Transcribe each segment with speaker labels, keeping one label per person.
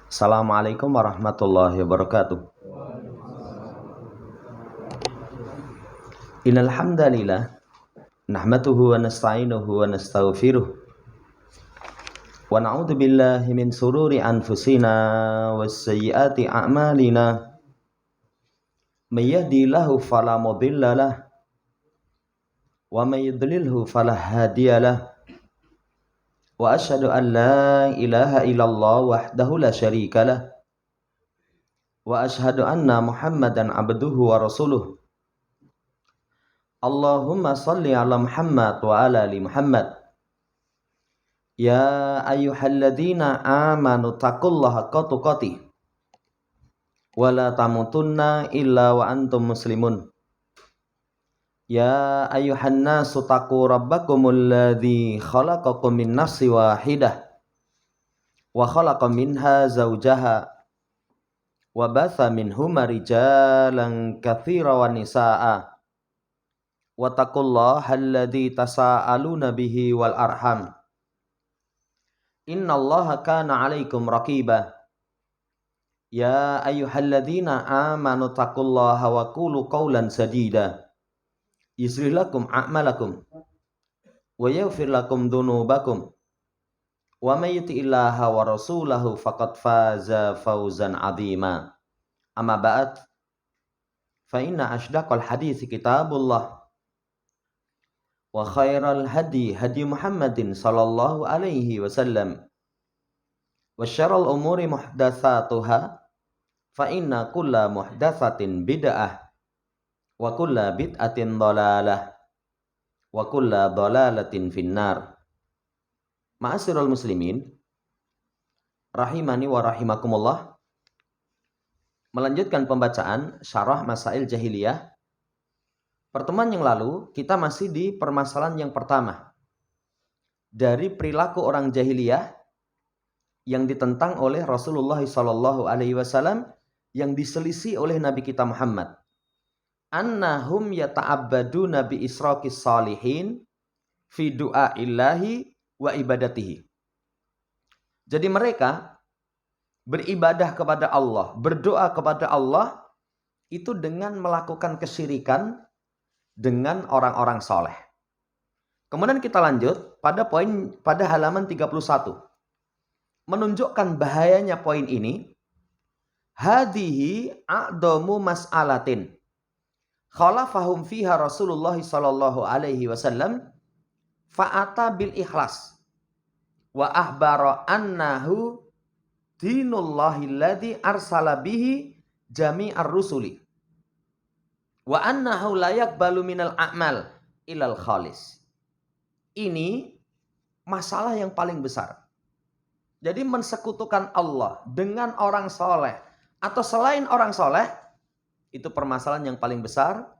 Speaker 1: Assalamualaikum warahmatullahi wabarakatuh. Innal hamdalillah nahmaduhu wa nasta'inuhu wa nastaghfiruh wa na'udzu billahi min sururi anfusina was sayyiati a'malina. May yahdihillahu fala mudhillalah wa may yudlilhu fala hadiyalah. Wa asyhadu an la ilaha illallah wahdahu la syarikalah wa asyhadu anna Muhammadan abduhu wa rasuluh. Allahumma salli ala Muhammad wa ala ali Muhammad. Ya ayyuhalladzina amanu taqullaha haqqa tuqatih wa la tamutunna illa wa antum muslimun. Ya ayyuhan nasu taqu rabbakumul ladzi khalaqakum min nafsin wahidah wa khalaqa minha zawjaha wa batha minhuma rijalan katsiran wa nisaa'a wa taqullaha alladzi tasaaluna bihi wal arham innallaha kana 'alaikum raqiba. Ya ayyuhalladzina amanu taqullaha wa qulu qawlan sadida yuslih lakum a'malakum wa yaghfir lakum dhunubakum wa may yuti'illaha wa rasulahu faqad faza fawzan 'azima. Amma ba'd, fa inna ashdaqal hadithi kitabullah wa khairal hadi hadi Muhammadin sallallahu alaihi wasallam wa syarrul umuri muhdatsatuha fa inna kulla muhdatsatin bid'ah wa kulla bid'atin dhalalah wa kulla dhalalatin finnar. Ma'asyiral muslimin rahimani wa rahimakumullah. Melanjutkan pembacaan syarah Masail Jahiliyah. Pertemuan yang lalu kita masih di permasalahan yang pertama dari perilaku orang jahiliyah yang ditentang oleh Rasulullah SAW, yang diselisih oleh Nabi kita Muhammad. Annahum yata'abbaduna bi israqis salihin fi du'aillahi wa ibadatihi. Jadi mereka beribadah kepada Allah, berdoa kepada Allah itu dengan melakukan kesyirikan dengan orang-orang soleh. Kemudian kita lanjut pada halaman 31. Menunjukkan bahayanya poin ini. Hadihi a'damu mas'alatin khalafahum fiha Rasulullah sallallahu alaihi wasallam fa'ata bil ikhlas wa ahbara annahu dinullahi alladhi arsala bihi jami'ar rusuli wa annahu la yaqbalu minal a'mal ilal khalis. Ini masalah yang paling besar. Jadi mensekutukan Allah dengan orang soleh atau selain orang soleh, itu permasalahan yang paling besar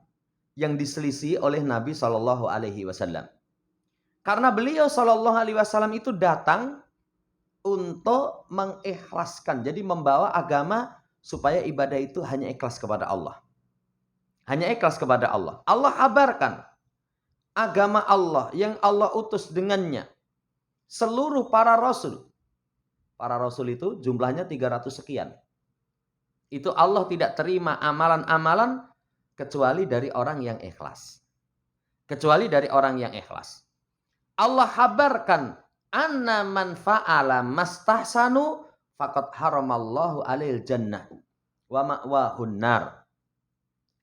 Speaker 1: yang diselisih oleh Nabi SAW. Karena beliau SAW itu datang untuk mengikhlaskan. Jadi membawa agama supaya ibadah itu hanya ikhlas kepada Allah. Hanya ikhlas kepada Allah. Allah kabarkan agama Allah yang Allah utus dengannya seluruh para rasul. Para rasul itu jumlahnya 300 sekian. Itu Allah tidak terima amalan-amalan kecuali dari orang yang ikhlas. Kecuali dari orang yang ikhlas. Allah kabarkan anna man fa'ala mastahsanu faqad haramallahu alaihil jannah wa ma'wahun nar.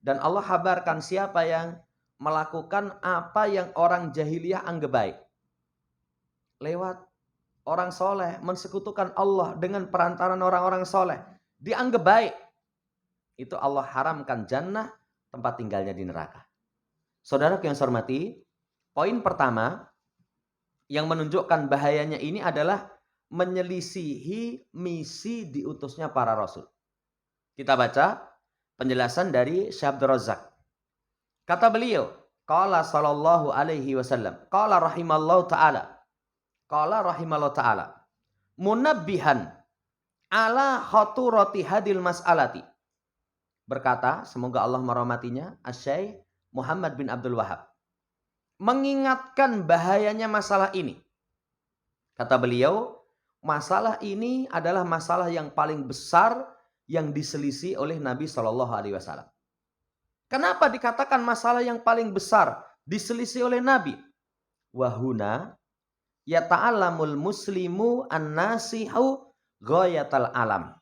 Speaker 1: Dan Allah kabarkan siapa yang melakukan apa yang orang jahiliyah anggap baik. Lewat orang soleh, mensekutukan Allah dengan perantaran orang-orang soleh. Dianggap baik. Itu Allah haramkan jannah, tempat tinggalnya di neraka. Saudara yang saya hormati, poin pertama yang menunjukkan bahayanya ini adalah menyelisihi misi diutusnya para rasul. Kita baca penjelasan dari Syekh Abdul Razak. Kata beliau, qala sallallahu alaihi wasallam, qala rahimallahu ta'ala. Qala rahimallahu ta'ala. Munabbihan ala khaturati hadil mas'alati. Berkata, semoga Allah merahmatinya, Asy-Syaikh Muhammad bin Abdul Wahab. mengingatkan bahayanya masalah ini. Kata beliau, masalah ini adalah masalah yang paling besar yang diselisih oleh Nabi Shallallahu Alaihi Wasallam. Kenapa dikatakan masalah yang paling besar diselisih oleh Nabi? Wahuna yata'allamul muslimu an-nasihu ghayatal alam.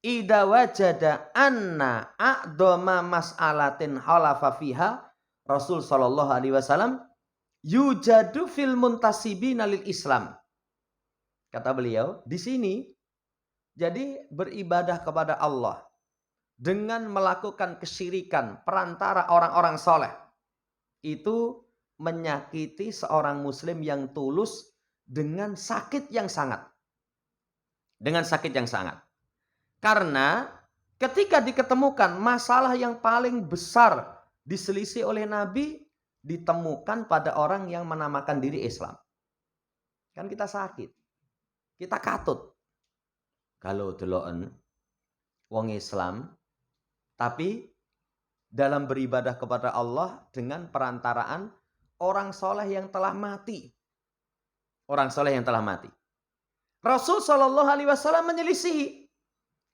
Speaker 1: Ida wajada anna a'doma mas'alatin halafa fiha Rasul sallallahu alaihi wasallam yujadu fil muntasibina lil Islam. Kata beliau, di sini jadi beribadah kepada Allah dengan melakukan kesyirikan perantara orang-orang soleh itu menyakiti seorang muslim yang tulus dengan sakit yang sangat. Dengan sakit yang sangat. Karena ketika diketemukan masalah yang paling besar diselisih oleh Nabi ditemukan pada orang yang menamakan diri Islam. Kan kita sakit. Kita katut. Kalau deloken wong Islam tapi dalam beribadah kepada Allah dengan perantaraan orang soleh yang telah mati. Orang soleh yang telah mati. Rasul Shallallahu Alaihi Wasallam menyelisihi.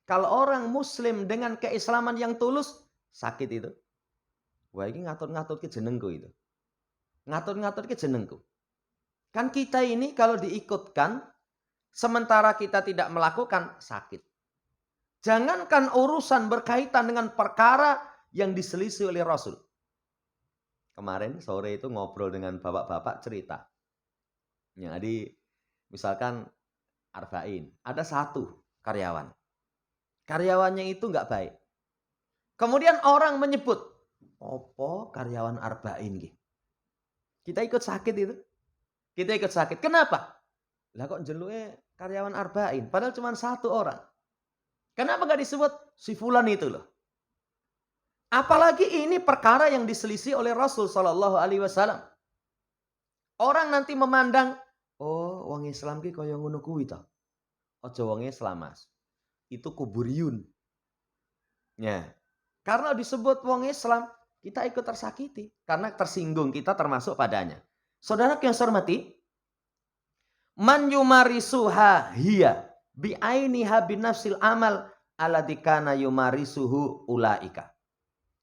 Speaker 1: Kalau orang muslim dengan keislaman yang tulus, sakit itu. Wah ini ngatur-ngatur ke jenengku itu. Ngatur-ngatur ke jenengku. Kan kita ini kalau diikutkan, sementara kita tidak melakukan, sakit. Jangankan urusan berkaitan dengan perkara yang diselisih oleh Rasul. Kemarin sore itu ngobrol dengan bapak-bapak cerita. Jadi misalkan Arba'in, ada satu karyawan. Karyawannya itu nggak baik. Kemudian orang menyebut, opo karyawan Arba'in gitu. Kita ikut sakit itu. Kita ikut sakit. Kenapa? Lah kok jeluke karyawan Arba'in, padahal cuma satu orang. Kenapa nggak disebut si fulan itu loh? Apalagi ini perkara yang diselisih oleh Rasul Shallallahu Alaihi Wasallam. Orang nanti memandang, oh wong Islam ki kaya ngono kuwi ta. Aja wong Islam Mas. Itu kuburiyun. Ya. Karena disebut wong Islam, kita ikut tersakiti karena tersinggung, kita termasuk padanya. Saudara yang saya hormati, man yumarisuha hiya bi ainiha binafsil amal alladzi kana yumarisuhu ulaika.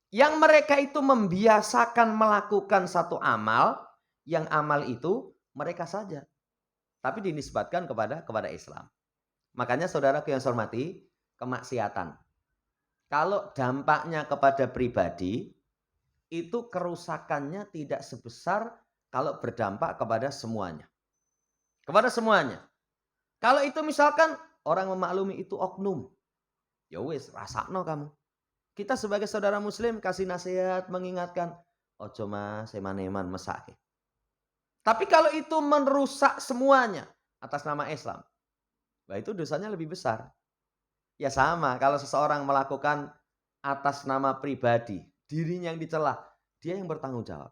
Speaker 1: Yang mereka itu membiasakan melakukan satu amal, yang amal itu mereka saja. Tapi dinisbatkan kepada Islam. Makanya saudara yang saya hormati, kemaksiatan. Kalau dampaknya kepada pribadi, itu kerusakannya tidak sebesar kalau berdampak kepada semuanya. Kepada semuanya. Kalau itu misalkan orang memaklumi itu oknum. Ya wis, rasakno kamu. Kita sebagai saudara muslim kasih nasihat, mengingatkan. Ojo mas, eman-eman mesake. Tapi kalau itu merusak semuanya atas nama Islam. Nah itu dosanya lebih besar. Ya sama, kalau seseorang melakukan atas nama pribadi, dirinya yang dicela, dia yang bertanggung jawab.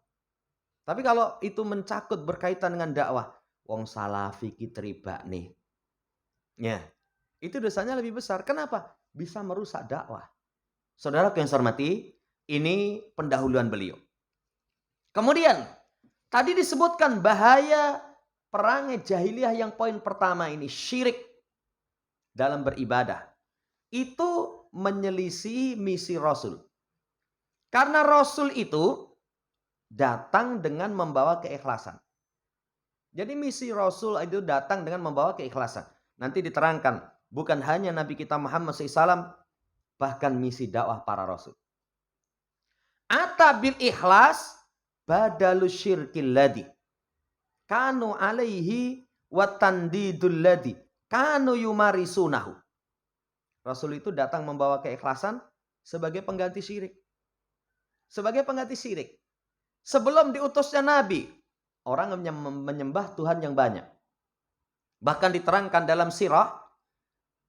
Speaker 1: Tapi kalau itu mencakut berkaitan dengan dakwah, wong salafi ki teribak nih. Ya, itu dosanya lebih besar. Kenapa? Bisa merusak dakwah. Saudara yang saya hormati, ini pendahuluan beliau. Kemudian, tadi disebutkan bahaya perangai jahiliyah yang poin pertama ini, syirik dalam beribadah. Itu menyelisih misi Rasul. Karena Rasul itu datang dengan membawa keikhlasan. Jadi misi Rasul itu datang dengan membawa keikhlasan. Nanti diterangkan, bukan hanya Nabi kita Muhammad SAW, bahkan misi dakwah para Rasul. Ata bil ikhlas badalus syirkil ladhi kanu alaihi wa tandidul ladhi kanu yumarisunahu. Rasul itu datang membawa keikhlasan sebagai pengganti syirik. Sebagai pengganti syirik. Sebelum diutusnya Nabi, orang menyembah Tuhan yang banyak. Bahkan diterangkan dalam sirah,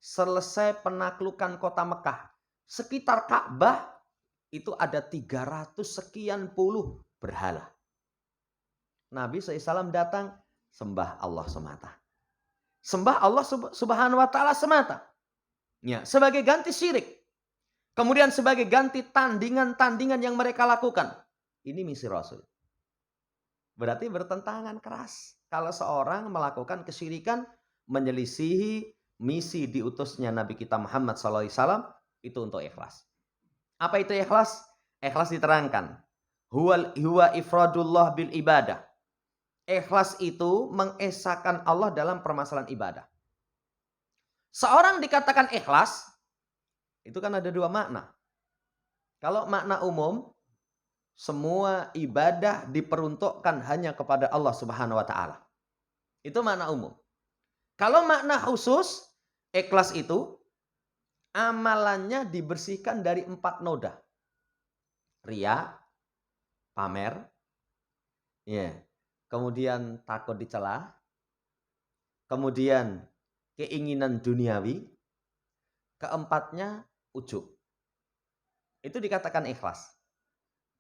Speaker 1: selesai penaklukan kota Mekah, sekitar Ka'bah itu ada 300 sekian puluh berhala. Nabi SAW datang, sembah Allah semata. Sembah Allah subhanahu wa ta'ala semata. Ya, sebagai ganti syirik. Kemudian sebagai ganti tandingan-tandingan yang mereka lakukan. Ini misi Rasul. Berarti bertentangan keras. Kalau seorang melakukan kesyirikan, menyelisihi misi diutusnya Nabi kita Muhammad SAW, itu untuk ikhlas. Apa itu ikhlas? Ikhlas diterangkan. Huwa ifradullah bil ibadah. Ikhlas itu mengesahkan Allah dalam permasalahan ibadah. Seorang dikatakan ikhlas, itu kan ada dua makna. Kalau makna umum, semua ibadah diperuntukkan hanya kepada Allah Subhanahu wa taala. Itu makna umum. Kalau makna khusus, ikhlas itu amalannya dibersihkan dari 4 noda. Riya, pamer, ya. Kemudian takut dicela, kemudian keinginan duniawi, keempatnya ujub. Itu dikatakan ikhlas.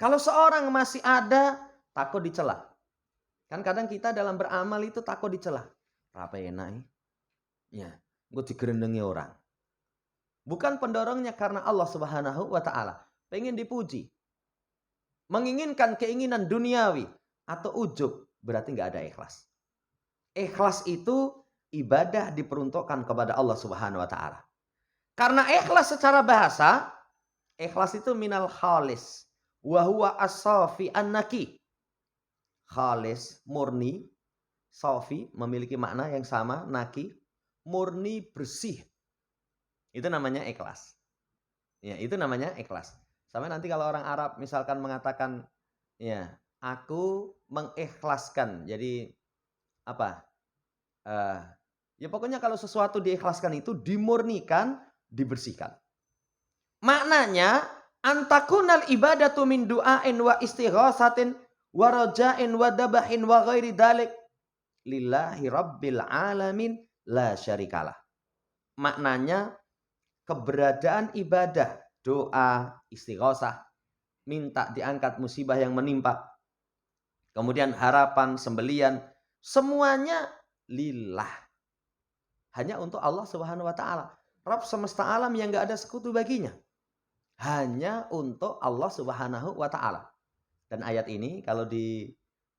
Speaker 1: Kalau seorang masih ada takut dicela. Kan kadang kita dalam beramal itu takut dicela. Apa enak ya, gue digerendengi orang. Bukan pendorongnya karena Allah Subhanahu wa taala, pengen dipuji. Menginginkan keinginan duniawi atau ujub, berarti nggak ada ikhlas. Ikhlas itu ibadah diperuntukkan kepada Allah Subhanahu wa taala. Karena ikhlas secara bahasa, ikhlas itu minal khalis wa huwa as-safi an-naqi. Khalis, murni, safi memiliki makna yang sama, naqi, murni, bersih. Itu namanya ikhlas. Ya, itu namanya ikhlas. Sampai nanti kalau orang Arab misalkan mengatakan, ya, aku mengikhlaskan. Jadi apa? Ya pokoknya kalau sesuatu diikhlaskan itu dimurnikan, dibersihkan. Maknanya antakunal ibadatu min du'ain wa istighasatin wa raja'in wa dabahin wa ghairi dalik lillahi rabbil alamin la syarikalah. Maknanya keberadaan ibadah, doa, istighosah, minta diangkat musibah yang menimpa, kemudian harapan, sembelian, semuanya lillah. Hanya untuk Allah Subhanahu wa taala. Rabb semesta alam yang enggak ada sekutu baginya. Hanya untuk Allah Subhanahu wa taala. Dan ayat ini kalau di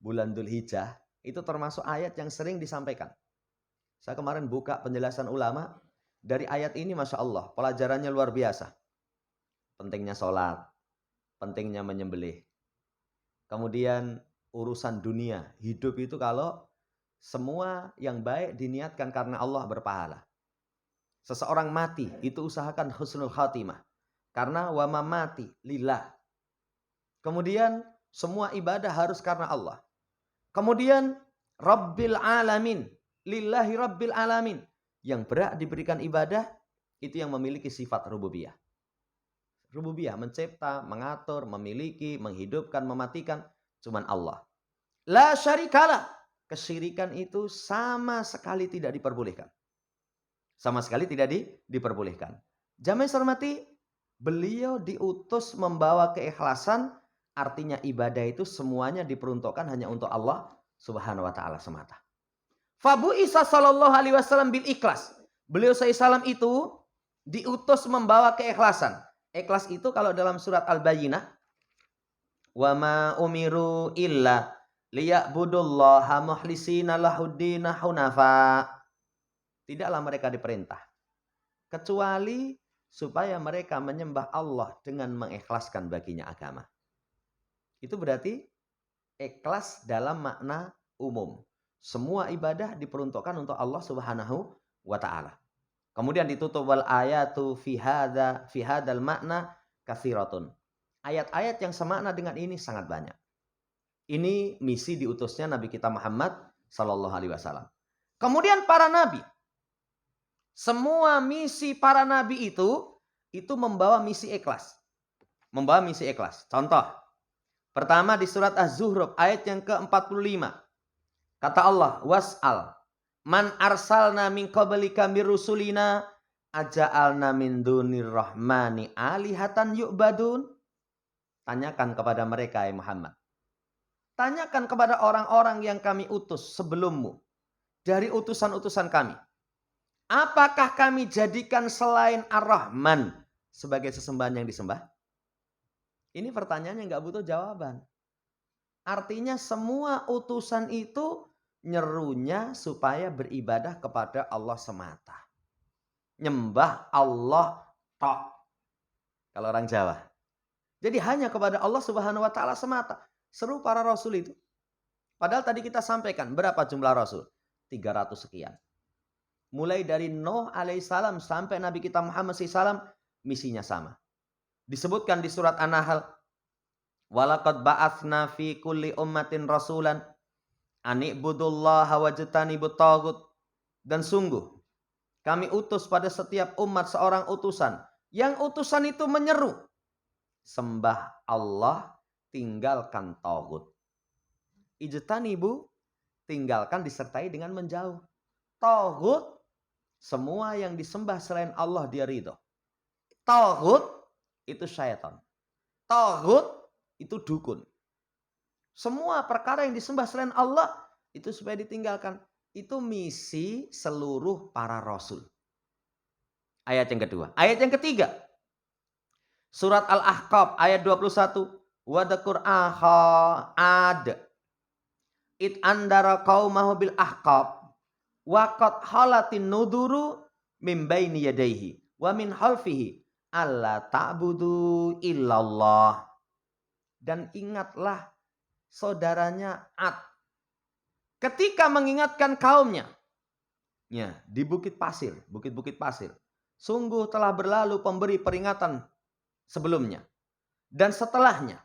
Speaker 1: bulan Dzulhijjah itu termasuk ayat yang sering disampaikan. Saya kemarin buka penjelasan ulama dari ayat ini, Masya Allah, pelajarannya luar biasa. Pentingnya sholat, pentingnya menyembelih. Kemudian urusan dunia, hidup itu kalau semua yang baik diniatkan karena Allah berpahala. Seseorang mati, itu usahakan husnul khatimah. Karena wama mati lillah. Kemudian semua ibadah harus karena Allah. Kemudian Rabbil alamin, lillahi rabbil alamin. Yang berhak diberikan ibadah itu yang memiliki sifat rububiyah. Rububiyah, mencipta, mengatur, memiliki, menghidupkan, mematikan, cuman Allah. La syarikalah. Kesyirikan itu sama sekali tidak diperbolehkan. Sama sekali tidak diperbolehkan. Jamaah hormati, beliau diutus membawa keikhlasan, artinya ibadah itu semuanya diperuntukkan hanya untuk Allah Subhanahu wa taala semata. Fabu Isa sallallahu alaihi wasallam bil ikhlas. Beliau SAW itu diutus membawa keikhlasan. Ikhlas itu kalau dalam surat Al-Bayyinah, wa ma umiru illa liya'budullaha mukhlisina lahuddina hunafa. Tidaklah mereka diperintah kecuali supaya mereka menyembah Allah dengan mengikhlaskan baginya agama. Itu berarti ikhlas dalam makna umum. Semua ibadah diperuntukkan untuk Allah Subhanahu wa taala. Kemudian ditutup wal ayatu fi hadzal makna katsiratun. Ayat-ayat yang semakna dengan ini sangat banyak. Ini misi diutusnya Nabi kita Muhammad sallallahu alaihi wasallam. Kemudian para nabi. Semua misi para nabi itu membawa misi ikhlas. Membawa misi ikhlas. Contoh. Pertama di surat Az-Zuhruf ayat yang ke-45. Kata Allah, was'al man arsalna min qablika mir rusulina aja'alna min dunir rahmani alihatan yu'badun. Tanyakan kepada mereka ya Muhammad. Tanyakan kepada orang-orang yang kami utus sebelummu dari utusan-utusan kami. Apakah kami jadikan selain Ar-Rahman sebagai sesembahan yang disembah? Ini pertanyaannya nggak butuh jawaban. Artinya semua utusan itu nyerunya supaya beribadah kepada Allah semata. Nyembah Allah tok. Kalau orang Jawa. Jadi hanya kepada Allah Subhanahu wa taala semata. Seru para rasul itu. Padahal tadi kita sampaikan berapa jumlah rasul? 300 sekian. Mulai dari Nuh alaihissalam sampai Nabi kita Muhammad SAW, misinya sama. Disebutkan di surat An-Nahl, walaqad ba'atsna fi kulli ummatin rasulan ani'budullaha wajtanibut taghut. Dan sungguh kami utus pada setiap umat seorang utusan, yang utusan itu menyeru, sembah Allah, tinggalkan taghut. Ijtanibu, tinggalkan disertai dengan menjauh. Taghut, semua yang disembah selain Allah dia ridho. Taghut itu syaitan. Taghut itu dukun. Semua perkara yang disembah selain Allah itu supaya ditinggalkan. Itu misi seluruh para rasul. Ayat yang kedua. Ayat yang ketiga. Surat Al-Ahqaf ayat 21. Wadzakur akha Ad. It andara qaumahu bil ahqaf. Waqad halatin nuduru min baini yadayhi wa min khalfihi alla ta'budu illallah. Dan ingatlah saudaranya Ad ketika mengingatkan kaumnya, ya, di bukit-bukit pasir. Sungguh telah berlalu pemberi peringatan sebelumnya dan setelahnya.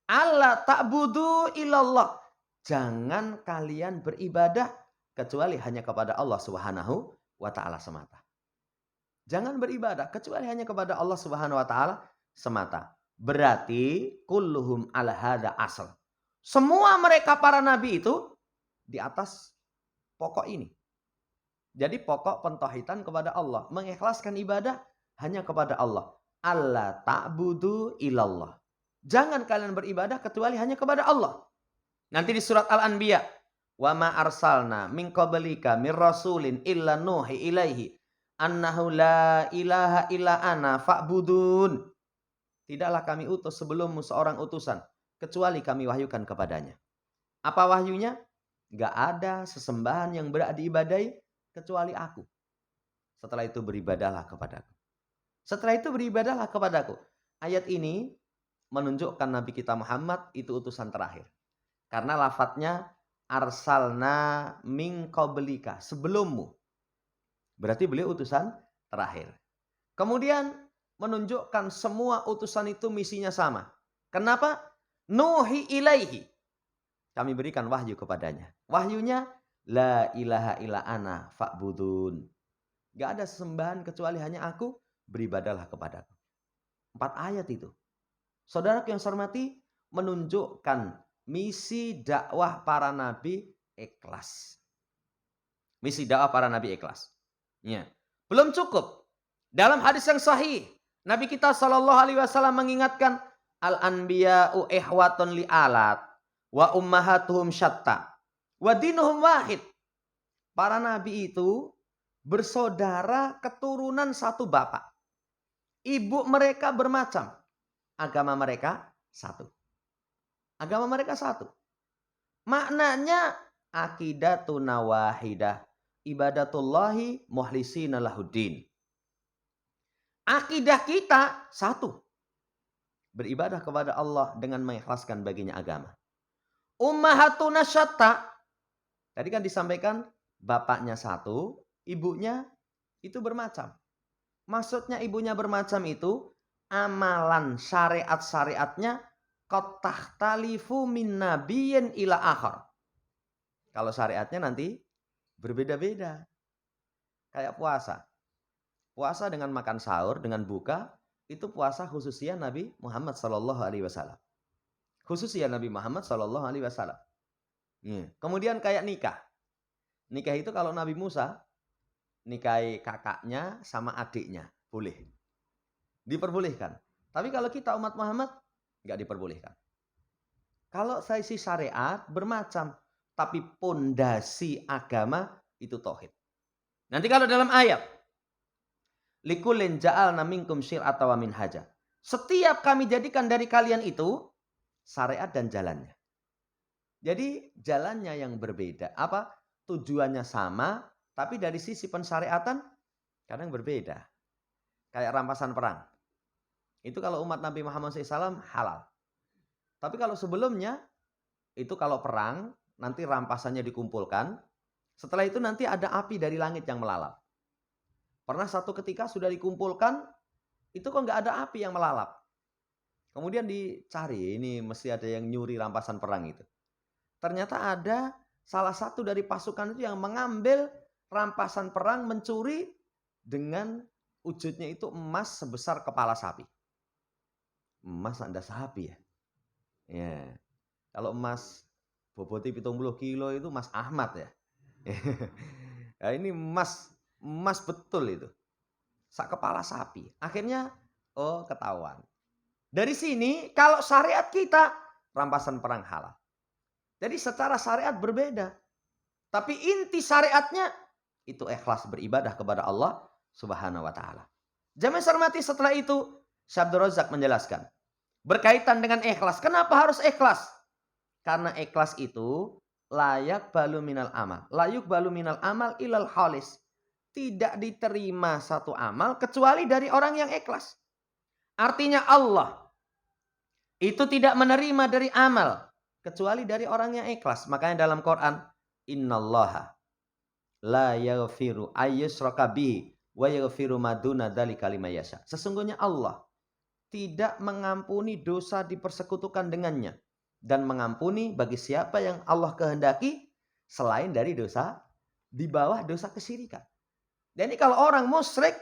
Speaker 1: Alla ta'budu illallah. Jangan kalian beribadah kecuali hanya kepada Allah Subhanahu wa taala semata. Jangan beribadah kecuali hanya kepada Allah Subhanahu wa taala semata. Berarti kulluhum ala hadza asal. Semua mereka para nabi itu di atas pokok ini. Jadi pokok pentauhidan kepada Allah, mengikhlaskan ibadah hanya kepada Allah. Alla ta'budu ilallah. Jangan kalian beribadah kecuali hanya kepada Allah. Nanti di surat Al-Anbiya, wa ma arsalna min qablika mir rasulin illa nuhi ilaihi annahu la ilaha illa ana fa'budun. Tidaklah kami utus sebelummu seorang utusan kecuali kami wahyukan kepadanya. Apa wahyunya? Gak ada sesembahan yang berhak diibadai kecuali aku. Setelah itu beribadahlah kepadaku. Setelah itu beribadahlah kepadaku. Ayat ini menunjukkan Nabi kita Muhammad itu utusan terakhir. Karena lafadznya arsalna min qablika, sebelummu. Berarti beliau utusan terakhir. Kemudian menunjukkan semua utusan itu misinya sama. Kenapa? Nuhi ilaihi. Kami berikan wahyu kepadanya. Wahyunya la ilaha illa ana fa'budun. Gak ada sesembahan kecuali hanya aku, beribadahlah kepadaku. 4 ayat itu. Saudara yang saya hormati, menunjukkan misi dakwah para nabi ikhlas. Misi dakwah para nabi ikhlas. Ya. Belum cukup. Dalam hadis yang sahih, Nabi kita SAW mengingatkan, al-anbiya'u ihwatun li'alat wa ummahatuhum syatta wa dinuhum wahid. Para nabi itu bersaudara keturunan satu bapak. Ibu mereka bermacam. Agama mereka satu. Agama mereka satu. Maknanya aqidatuna wahidah. Ibadatullahi muhlisina lahuddin. Akidah kita satu. Beribadah kepada Allah dengan mengikhlaskan baginya agama. Ummahatuna syatta. Tadi kan disampaikan bapaknya satu, ibunya itu bermacam. Maksudnya ibunya bermacam itu amalan syariat-syariatnya qad tahtalifu min nabiyyin ila akhar. Kalau syariatnya nanti berbeda-beda. Kayak puasa. Puasa dengan makan sahur, dengan buka, itu puasa khususnya Nabi Muhammad sallallahu alaihi wasallam. Khususnya Nabi Muhammad sallallahu alaihi wasallam. Kemudian kayak nikah. Nikah itu kalau Nabi Musa nikahi kakaknya sama adiknya, boleh. Diperbolehkan. Tapi kalau kita umat Muhammad nggak diperbolehkan. Kalau sisi syariat bermacam, tapi pondasi agama itu tauhid. Nanti kalau dalam ayat, likulin ja'alna minkum syir'atan wa minhaja. Setiap kami jadikan dari kalian itu syariat dan jalannya. Jadi jalannya yang berbeda. Apa? Tujuannya sama, tapi dari sisi pensyariatan kadang berbeda. Kayak rampasan perang. Itu kalau umat Nabi Muhammad SAW halal. Tapi kalau sebelumnya, itu kalau perang, nanti rampasannya dikumpulkan. Setelah itu nanti ada api dari langit yang melalap. Pernah satu ketika sudah dikumpulkan, itu kok nggak ada api yang melalap. Kemudian dicari, ini mesti ada yang nyuri rampasan perang itu. Ternyata ada salah satu dari pasukan itu yang mengambil rampasan perang, mencuri dengan wujudnya itu emas sebesar kepala sapi. Emas ada sapi ya. Ya. Kalau emas bobotnya 70 kilo itu Mas Ahmad ya. Nah, ini emas betul itu. Sak kepala sapi. Akhirnya ketahuan. Dari sini kalau syariat kita rampasan perang halal. Jadi secara syariat berbeda. Tapi inti syariatnya itu ikhlas beribadah kepada Allah Subhanahu wa taala. Jamaah hormati, setelah itu Syekh Abdul Razak menjelaskan berkaitan dengan ikhlas. Kenapa harus ikhlas? Karena ikhlas itu layak balu minal amal. Layuk balu minal amal ilal khalis. Tidak diterima satu amal kecuali dari orang yang ikhlas. Artinya Allah itu tidak menerima dari amal kecuali dari orang yang ikhlas. Makanya dalam Quran, innallaha la yaghfiru ayyushraka bihi wa yaghfiru ma duna dzalika liman yasha. Sesungguhnya Allah tidak mengampuni dosa dipersekutukan dengannya dan mengampuni bagi siapa yang Allah kehendaki selain dari dosa di bawah dosa kesyirikan. Dan ini kalau orang musyrik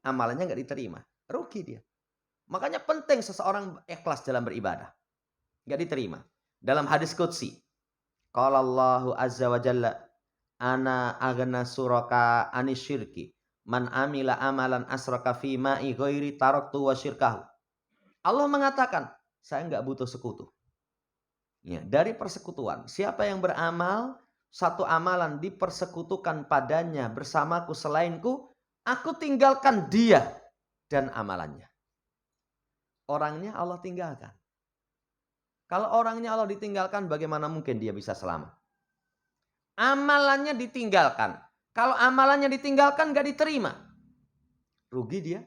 Speaker 1: amalannya nggak diterima, rugi dia. Makanya penting seseorang ikhlas dalam beribadah. Nggak diterima. Dalam hadis qudsi, qala Allahu azza wa jalla, ana aghna suraka anisyirki man amila amalan asraka fi ma'i ghairi taraktu wa syirkahu. Allah mengatakan, saya nggak butuh sekutu. Ya, dari persekutuan. Siapa yang beramal satu amalan dipersekutukan padanya bersamaku selainku, aku tinggalkan dia dan amalannya. Orangnya Allah tinggalkan. Kalau orangnya Allah ditinggalkan, bagaimana mungkin dia bisa selamat? Amalannya ditinggalkan. Kalau amalannya ditinggalkan gak diterima, rugi dia.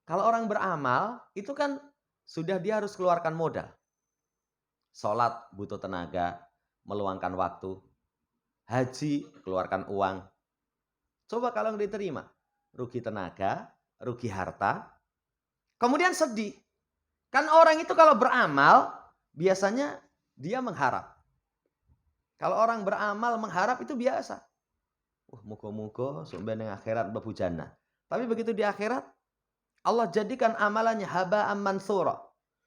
Speaker 1: Kalau orang beramal, itu kan sudah dia harus keluarkan modal. Sholat butuh tenaga, meluangkan waktu. Haji, keluarkan uang. Coba kalau nggak diterima, rugi tenaga, rugi harta. Kemudian sedih. Kan orang itu kalau beramal, biasanya dia mengharap. Kalau orang beramal mengharap itu biasa. Muga-muga sampai ning akhirat mlebu jannah. Tapi begitu di akhirat, Allah jadikan amalannya haba'an mansura.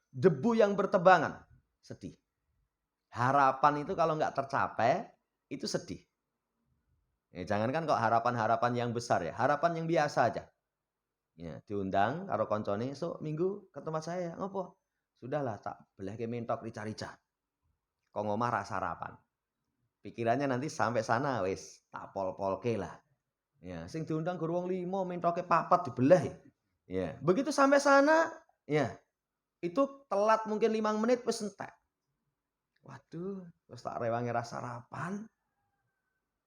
Speaker 1: Debu yang bertebangan. Sedih. Harapan itu kalau nggak tercapai, itu sedih. Ya, jangankan kok harapan-harapan yang besar ya, harapan yang biasa aja. Ya, diundang karo koncone esuk minggu ke tempat saya, ngopo? Sudahlah tak belehke mentok rica-rica. Kok ngomah rasa harapan. Pikirannya nanti sampai sana wis tak pol-polke lah. Ya, sing diundang guru wong 5 mentoke 4 dibelah. Ya, begitu sampai sana, ya. Itu telat mungkin 5 menit wis entek. Waduh, terus tak rewangi rasa harapan.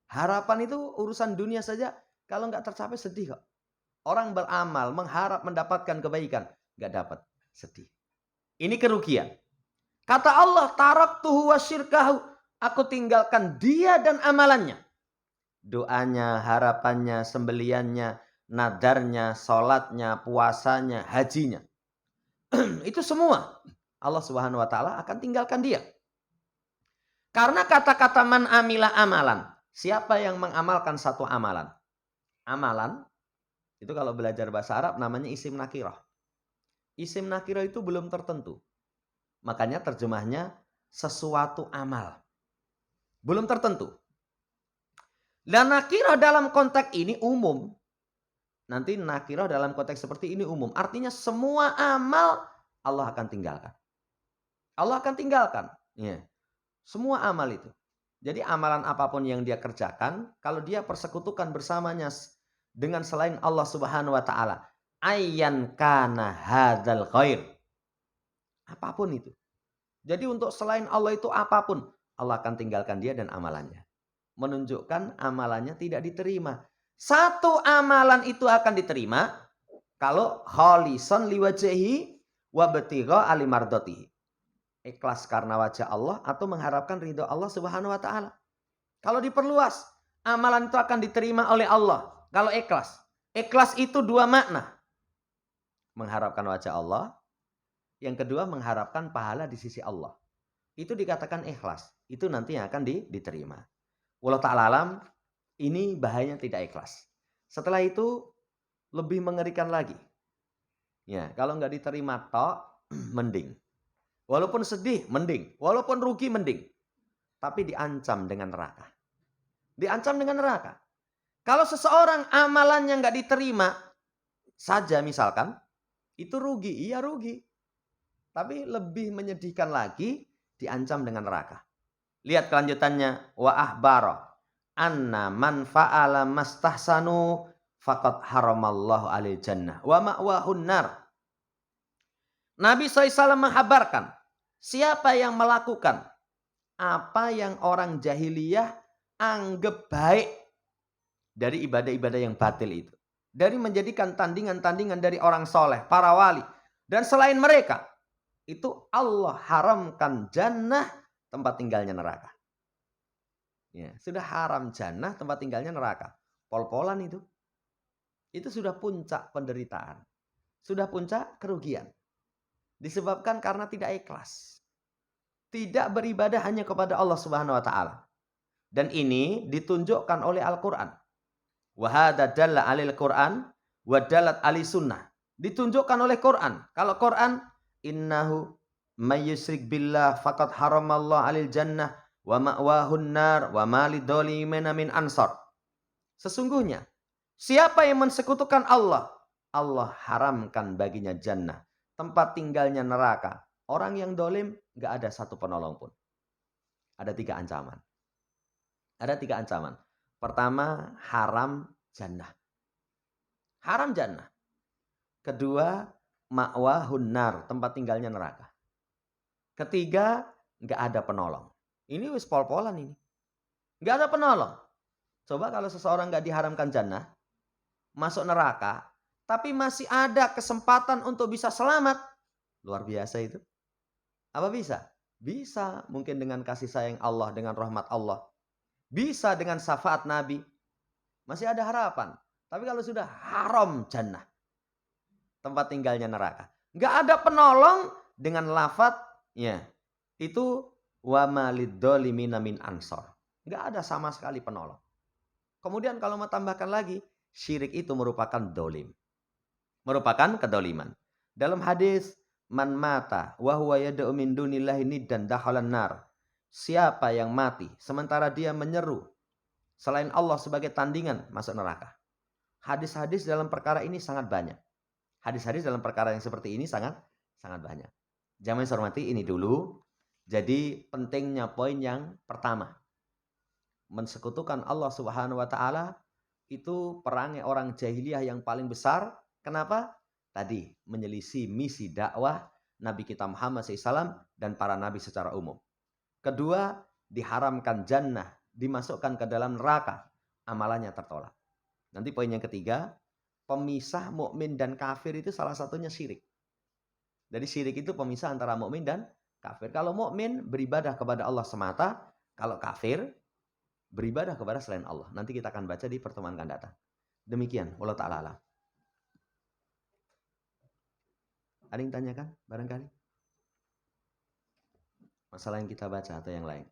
Speaker 1: Harapan itu urusan dunia saja. Kalau nggak tercapai sedih kok. Orang beramal, mengharap mendapatkan kebaikan. Nggak dapat, sedih. Ini kerugian. Kata Allah, taraktuhu wa syirkahu. Aku tinggalkan dia dan amalannya. Doanya, harapannya, sembeliannya, nadarnya, sholatnya, puasanya, hajinya. Itu semua Allah Subhanahu wa taala akan tinggalkan dia. Karena kata-kata man amila amalan. Siapa yang mengamalkan satu amalan? Amalan, itu kalau belajar bahasa Arab namanya isim nakirah. Isim nakirah itu belum tertentu. Makanya terjemahnya sesuatu amal. Belum tertentu. Dan nakirah dalam konteks ini umum. Nanti nakirah dalam konteks seperti ini umum. Artinya semua amal Allah akan tinggalkan. Allah akan tinggalkan. Ya. Semua amal itu. Jadi amalan apapun yang dia kerjakan, kalau dia persekutukan bersamanya dengan selain Allah Subhanahu wa taala, ayyan kana hadzal khair. Apapun itu. Jadi untuk selain Allah itu apapun, Allah akan tinggalkan dia dan amalannya. Menunjukkan amalannya tidak diterima. Satu amalan itu akan diterima kalau khalisan liwajhihi wa batigha alimardatihi. Ikhlas karena wajah Allah atau mengharapkan ridho Allah Subhanahu wa taala. Kalau diperluas, amalan itu akan diterima oleh Allah. Kalau ikhlas. Ikhlas itu dua makna. Mengharapkan wajah Allah. Yang kedua mengharapkan pahala di sisi Allah. Itu dikatakan ikhlas. Itu nanti yang akan diterima. Wallahu ta'ala alam, ini bahayanya tidak ikhlas. Setelah itu lebih mengerikan lagi. Ya, kalau nggak diterima tok, mending. Walaupun sedih, mending. Walaupun rugi, mending. Tapi diancam dengan neraka. Diancam dengan neraka. Kalau seseorang amalannya nggak diterima saja misalkan, itu rugi. Iya rugi. Tapi lebih menyedihkan lagi, diancam dengan neraka. Lihat kelanjutannya. Wa ahbara anna man fa'ala mastahsanu faqad haramallahu alil jannah wa ma'wahun nar. Nabi SAW menghabarkan, siapa yang melakukan apa yang orang jahiliyah anggap baik dari ibadah-ibadah yang batil itu. Dari menjadikan tandingan-tandingan dari orang soleh, para wali. Dan selain mereka, itu Allah haramkan jannah, tempat tinggalnya neraka. Ya, sudah haram jannah, tempat tinggalnya neraka. Pol-polan itu. Itu sudah puncak penderitaan. Sudah puncak kerugian. Disebabkan karena tidak ikhlas. Tidak beribadah hanya kepada Allah Subhanahu wa taala. Dan ini ditunjukkan oleh Al-Qur'an. Wa hadza dalla 'alil Qur'an wa dalat 'ali sunnah. Ditunjukkan oleh Quran. Kalau Quran, innahu may yusyrik billah faqad haramallahu 'alil jannah wa ma'wahun nar wa ma lidzalimin min ansar. Sesungguhnya siapa yang mensekutukan Allah, Allah haramkan baginya jannah, tempat tinggalnya neraka. Orang yang dolim enggak ada satu penolong pun. Ada 3 ancaman. Ada 3 ancaman. Pertama, haram jannah. Haram jannah. Kedua, ma'wahun nar, tempat tinggalnya neraka. Ketiga, enggak ada penolong. Ini wis pol-polan ini. Enggak ada penolong. Coba kalau seseorang enggak diharamkan jannah, masuk neraka, tapi masih ada kesempatan untuk bisa selamat. Luar biasa itu. Apa bisa? Bisa. Mungkin dengan kasih sayang Allah, dengan rahmat Allah. Bisa dengan syafaat Nabi. Masih ada harapan. Tapi kalau sudah haram jannah, tempat tinggalnya neraka. Enggak ada penolong dengan lafaz ya. Itu wa malidzalimina min ansor. Enggak ada sama sekali penolong. Kemudian kalau mau tambahkan lagi, syirik itu merupakan dolim. Merupakan kedoliman. Dalam hadis, man mata wa huwa yad'u min dunillahi niddan dakhalan nar. Siapa yang mati sementara dia menyeru selain Allah sebagai tandingan, masuk neraka. Hadis-hadis dalam perkara ini sangat banyak. Hadis-hadis dalam perkara yang seperti ini sangat banyak. Jamaah yang hormati, ini dulu. Jadi pentingnya poin yang pertama. Mensekutukan Allah Subhanahu wa taala itu perangnya orang jahiliyah yang paling besar. Kenapa? Tadi menyelisih misi dakwah Nabi kita Muhammad SAW dan para nabi secara umum. Kedua, diharamkan jannah, dimasukkan ke dalam neraka, amalannya tertolak. Nanti poin yang ketiga, pemisah mukmin dan kafir itu salah satunya syirik. Jadi syirik itu pemisah antara mukmin dan kafir. Kalau mukmin beribadah kepada Allah semata, kalau kafir beribadah kepada selain Allah. Nanti kita akan baca di pertemuan akan datang. Demikian, wallahu ta'ala alam. Ada yang tanyakan barangkali? Masalah yang kita baca atau yang lain?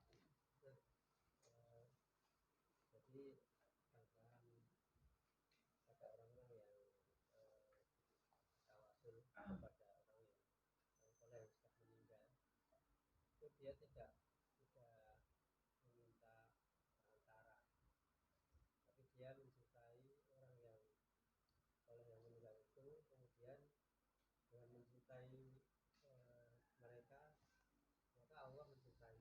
Speaker 2: Dia tidak meminta perantara, tapi dia mencintai orang yang oleh yang meninggal itu, kemudian dengan mencintai mereka, maka Allah mencintai.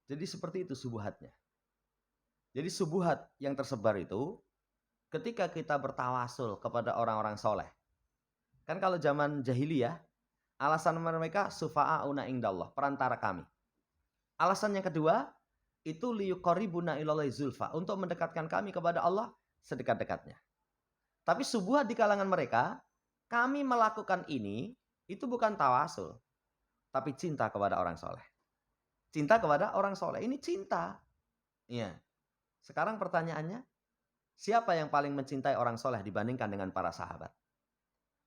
Speaker 1: Jadi seperti itu subuhatnya. Jadi subuhat yang tersebar itu ketika kita bertawasul kepada orang-orang soleh. Kan kalau zaman jahiliyah Alasan mereka sufa'auna indallah, perantara kami. Alasan yang kedua, itu liyuqarribuna ilallahi zulfa, untuk mendekatkan kami kepada Allah sedekat-dekatnya. Tapi subuhat di kalangan mereka, kami melakukan ini, itu bukan tawasul, tapi cinta kepada orang soleh. Cinta kepada orang soleh, ini cinta. Iya. Sekarang pertanyaannya, siapa yang paling mencintai orang soleh dibandingkan dengan para sahabat?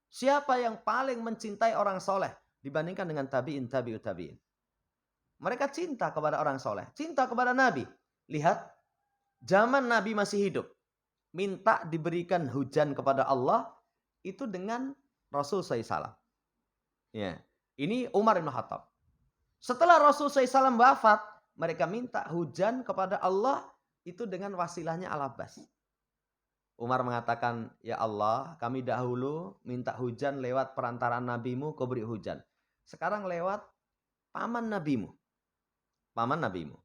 Speaker 1: Siapa yang paling mencintai orang soleh dibandingkan dengan tabi'in, tabi'ut tabi'in? Mereka cinta kepada orang soleh, cinta kepada Nabi. Lihat, zaman Nabi masih hidup, minta diberikan hujan kepada Allah itu dengan Rasul SAW. Ya, ini Umar bin Khattab. Setelah Rasul SAW wafat, mereka minta hujan kepada Allah itu dengan wasilahnya Al-Abbas. Umar mengatakan, ya Allah, kami dahulu minta hujan lewat perantaraan nabimu, kau beri hujan. Sekarang lewat paman nabimu. Paman nabimu.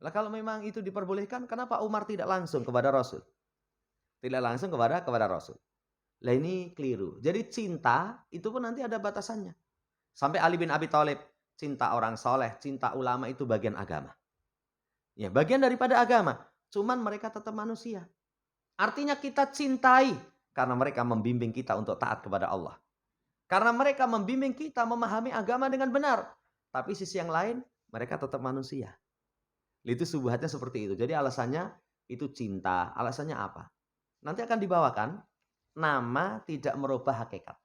Speaker 1: Lah kalau memang itu diperbolehkan, kenapa Umar tidak langsung kepada Rasul? Tidak langsung kepada Rasul. Lah ini keliru. Jadi cinta itu pun nanti ada batasannya. Sampai Ali bin Abi Thalib, cinta orang soleh, cinta ulama itu bagian agama. Ya, bagian daripada agama. Cuman mereka tetap manusia. Artinya kita cintai karena mereka membimbing kita untuk taat kepada Allah. Karena mereka membimbing kita memahami agama dengan benar. Tapi sisi yang lain, mereka tetap manusia. Itu subuhatnya seperti itu. Jadi alasannya itu cinta. Alasannya apa? Nanti akan dibawakan, nama tidak merubah hakikat.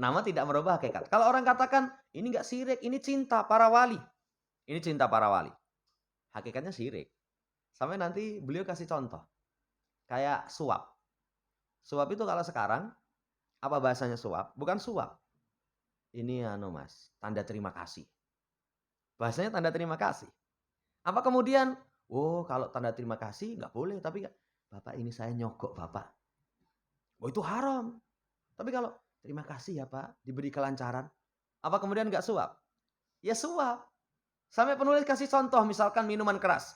Speaker 1: Nama tidak merubah hakikat. Kalau orang katakan, ini enggak syirik, ini cinta para wali. Ini cinta para wali. Hakikatnya syirik. Sampai nanti beliau kasih contoh. Kayak suap. Suap itu kalau sekarang, apa bahasanya suap? Bukan suap. Ini mas, tanda terima kasih. Bahasanya tanda terima kasih. Apa kemudian, oh kalau tanda terima kasih nggak boleh, tapi Bapak ini saya nyogok Bapak. Oh itu haram. Tapi kalau terima kasih ya Pak, diberi kelancaran. Apa kemudian nggak suap? Ya suap. Sampai penulis kasih contoh, misalkan minuman keras.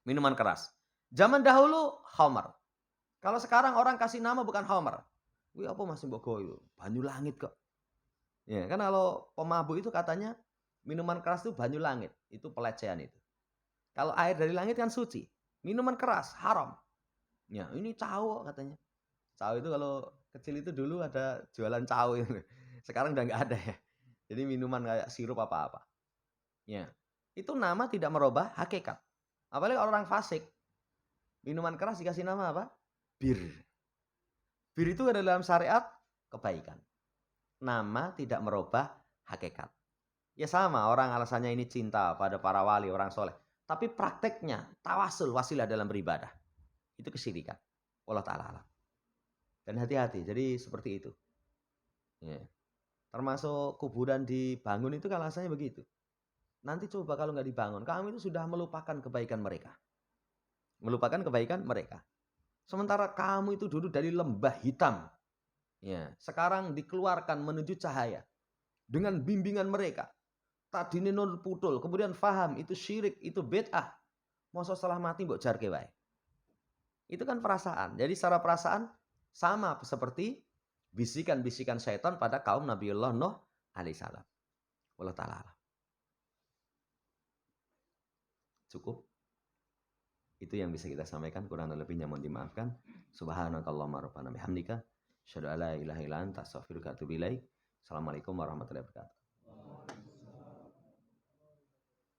Speaker 1: Minuman keras. Zaman dahulu, khamar. Kalau sekarang orang kasih nama bukan khamar. Wih apa masih mbok goyo? Banyu langit kok. Ya kan kalau pemabuk itu katanya, minuman keras itu banyu langit. Itu pelecehan itu. Kalau air dari langit kan suci. Minuman keras, haram. Ya ini cawo katanya. Cawo itu kalau kecil itu dulu ada jualan cawo. Sekarang udah nggak ada ya. Jadi minuman kayak sirup apa-apa. Ya, itu nama tidak merubah hakikat. Apalagi orang fasik. Minuman keras dikasih nama apa? Bir. Bir itu ada dalam syariat kebaikan. Nama tidak merubah hakikat. Ya sama, orang alasannya ini cinta pada para wali, orang soleh. Tapi prakteknya, tawasul, wasilah dalam beribadah. Itu kesyirikan. Allah Ta'ala alam. Dan hati-hati, jadi seperti itu. Ya. Termasuk kuburan dibangun itu kan alasannya begitu. Nanti coba kalau nggak dibangun, kami itu sudah melupakan kebaikan mereka. Melupakan kebaikan mereka. Sementara kamu itu dulu dari lembah hitam. Ya, sekarang dikeluarkan menuju cahaya. Dengan bimbingan mereka. Tadine nur putul, kemudian faham itu syirik, itu bid'ah. Masa setelah mati mbok jarke wae. Itu kan perasaan. Jadi secara perasaan sama seperti bisikan-bisikan syaitan pada kaum Nabiullah Nuh alaihissalam. Wallahu ta'ala. Cukup. Itu yang bisa kita sampaikan, kurang lebihnya mohon dimaafkan. Subhanakallahumma rabbana bihamdika asyhadu an la ilaha illa anta astaghfiruka wa atubu ilaik. Assalamualaikum warahmatullahi wabarakatuh.